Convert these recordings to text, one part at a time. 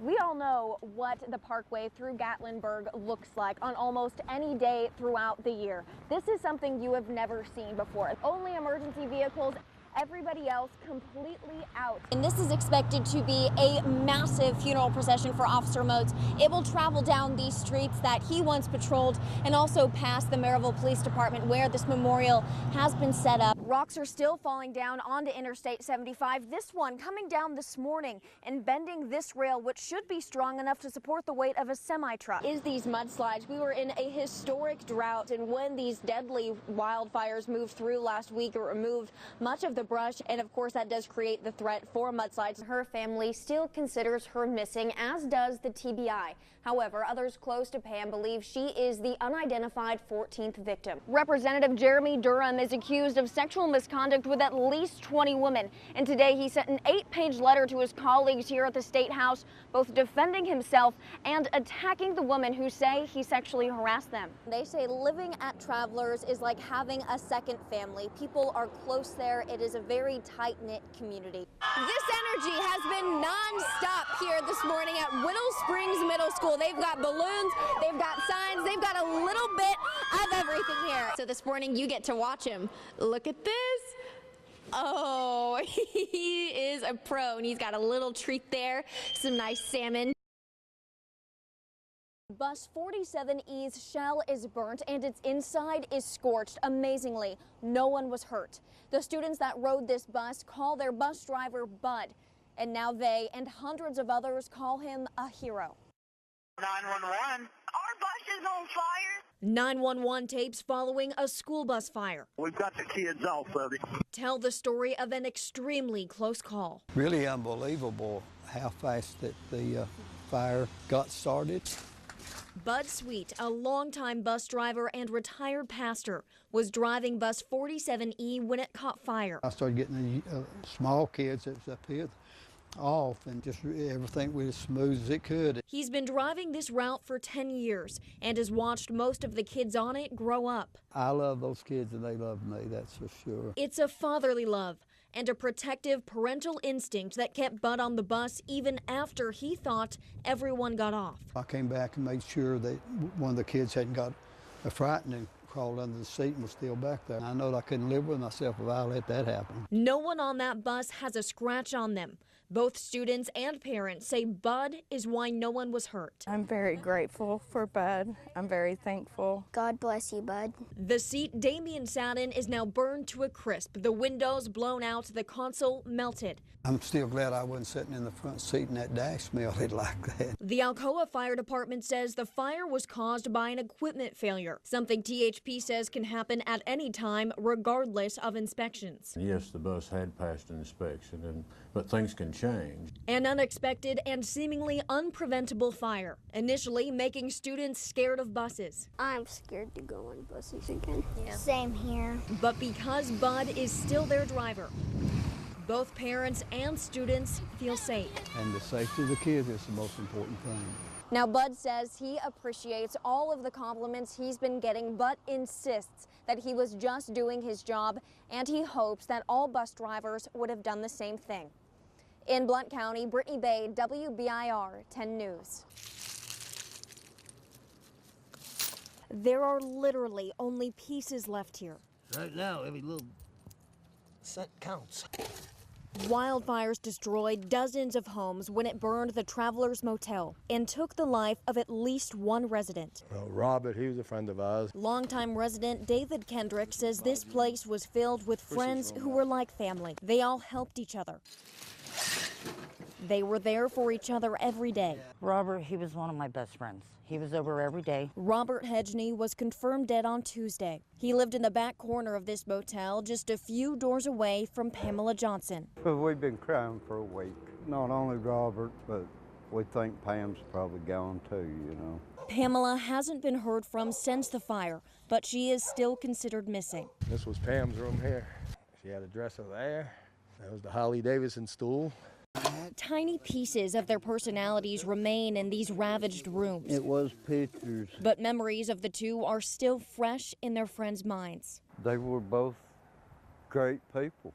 We all know what the parkway through Gatlinburg looks like on almost any day throughout the year. This is something you have never seen before. Only emergency vehicles, everybody else completely out. And this is expected to be a massive funeral procession for Officer Motes. It will travel down these streets that he once patrolled and also past the Maryville Police Department where this memorial has been set up. Rocks are still falling down onto Interstate 75. This one coming down this morning and bending this rail, which should be strong enough to support the weight of a semi-truck. Is these mudslides. We were in a historic drought, and when these deadly wildfires moved through last week, it removed much of the brush, and of course that does create the threat for mudslides. Her family still considers her missing, as does the TBI. However, others close to Pam believe she is the unidentified 14th victim. Representative Jeremy Durham is accused of sexual misconduct with at least 20 women, and today he sent an 8-page letter to his colleagues here at the State House, both defending himself and attacking the women who say he sexually harassed them. They say living at Travelers is like having a second family. People are close there. It is a very tight-knit community. This energy has been non-stop here this morning at Whittle Springs Middle School. They've got balloons, they've got signs, they've got a little bit of everything here. So this morning you get to watch him. Look at this. Oh, he is a pro, and he's got a little treat there, some nice salmon. Bus 47E's shell is burnt and its inside is scorched. Amazingly, no one was hurt. The students that rode this bus call their bus driver Bud, and now they and hundreds of others call him a hero. 911. Our bus is on fire. 911 tapes following a school bus fire. We've got the kids off of it. Tell the story of an extremely close call. Really unbelievable how fast that the fire got started. Bud Sweet, a longtime bus driver and retired pastor, was driving bus 47E when it caught fire. I started getting the small kids that was up here off, and just everything went as smooth as it could. He's been driving this route for 10 years and has watched most of the kids on it grow up. I love those kids and they love me, that's for sure. It's a fatherly love and a protective parental instinct that kept Bud on the bus even after he thought everyone got off. I came back and made sure that one of the kids hadn't got frightened and crawled under the seat and was still back there. I know that I couldn't live with myself if I let that happen. No one on that bus has a scratch on them. Both students and parents say Bud is why no one was hurt. I'm very grateful for Bud. I'm very thankful. God bless you, Bud. The seat Damien sat in is now burned to a crisp. The windows blown out, the console melted. I'm still glad I wasn't sitting in the front seat and that dash melted like that. The Alcoa Fire Department says the fire was caused by an equipment failure, something THP says can happen at any time regardless of inspections. Yes, the bus had passed an inspection, but things can change. An unexpected and seemingly unpreventable fire, initially making students scared of buses. I'm scared to go on buses again. Yeah. Same here. But because Bud is still their driver, both parents and students feel safe. And the safety of the kids is the most important thing. Now, Bud says he appreciates all of the compliments he's been getting, but insists that he was just doing his job, and he hopes that all bus drivers would have done the same thing. In Blount County, Brittany Bade, WBIR-10 News. There are literally only pieces left here. Right now, every little cent counts. Wildfires destroyed dozens of homes when it burned the Travelers Motel and took the life of at least one resident. Robert, he was a friend of ours. Longtime resident David Kendrick says this place was filled with friends who were like family. They all helped each other. They were there for each other every day. Robert, he was one of my best friends. He was over every day. Robert Hedgney was confirmed dead on Tuesday. He lived in the back corner of this motel just a few doors away from Pamela Johnson. Well, we've been crying for a week. Not only Robert, but we think Pam's probably gone too, you know. Pamela hasn't been heard from since the fire, but she is still considered missing. This was Pam's room here. She had a dresser there. That was the Holly Davidson stool. Tiny pieces of their personalities remain in these ravaged rooms. It was pictures. But memories of the two are still fresh in their friends' minds. They were both great people.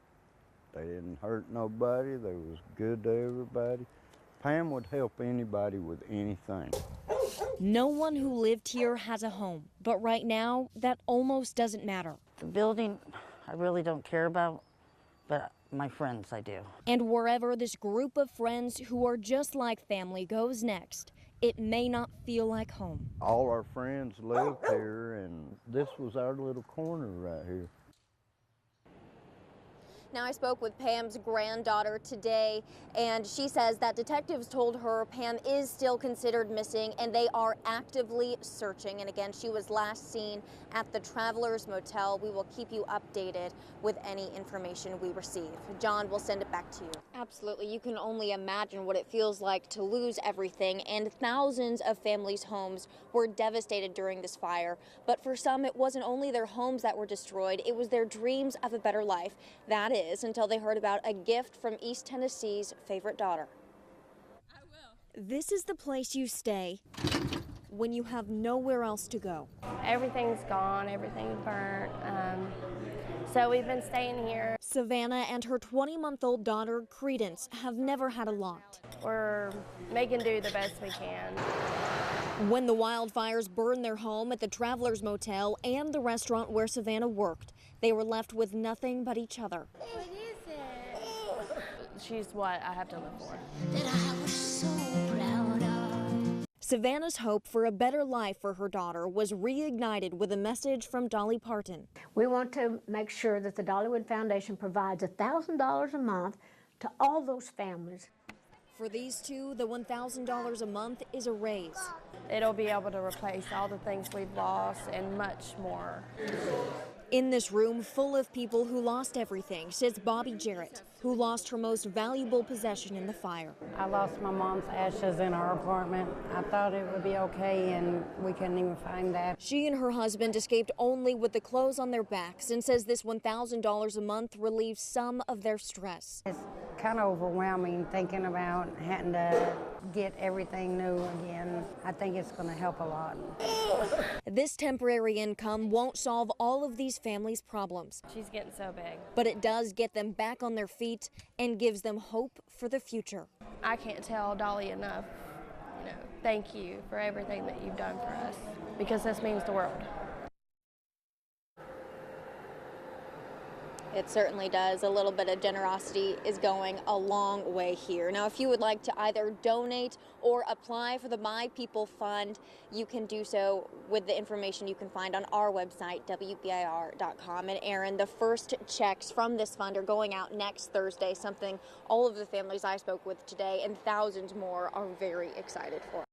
They didn't hurt nobody. They was good to everybody. Pam would help anybody with anything. No one who lived here has a home, but right now, that almost doesn't matter. The building, I really don't care about, but my friends, I do. And wherever this group of friends who are just like family goes next, it may not feel like home. All our friends lived here, and this was our little corner right here. Now, I spoke with Pam's granddaughter today, and she says that detectives told her Pam is still considered missing and they are actively searching. And again, she was last seen at the Travelers Motel. We will keep you updated with any information we receive. John, we'll send it back to you. Absolutely. You can only imagine what it feels like to lose everything, and thousands of families' homes were devastated during this fire. But for some, it wasn't only their homes that were destroyed, it was their dreams of a better life. That is, until they heard about a gift from East Tennessee's favorite daughter. I will. This is the place you stay when you have nowhere else to go. Everything's gone, everything's burnt, so we've been staying here. Savannah and her 20-month-old daughter, Credence, have never had a lot. We're making do the best we can. When the wildfires burned their home at the Travelers Motel and the restaurant where Savannah worked, they were left with nothing but each other. What is it? She's what I have to live for. That I was so proud of. Savannah's hope for a better life for her daughter was reignited with a message from Dolly Parton. We want to make sure that the Dollywood Foundation provides $1,000 a month to all those families. For these two, the $1,000 a month is a raise. It'll be able to replace all the things we've lost and much more. In this room full of people who lost everything sits Bobby Jarrett, who lost her most valuable possession in the fire. I lost my mom's ashes in our apartment. I thought it would be okay, and we couldn't even find that. She and her husband escaped only with the clothes on their backs and says this $1,000 a month relieves some of their stress. It's kind of overwhelming thinking about having to get everything new again. I think it's going to help a lot. This temporary income won't solve all of these families' problems. She's getting so big. But it does get them back on their feet and gives them hope for the future. I can't tell Dolly enough, thank you for everything that you've done for us, because this means the world. It certainly does. A little bit of generosity is going a long way here. Now, if you would like to either donate or apply for the My People Fund, you can do so with the information you can find on our website, WBIR.com. And Aaron, the first checks from this fund are going out next Thursday, something all of the families I spoke with today and thousands more are very excited for.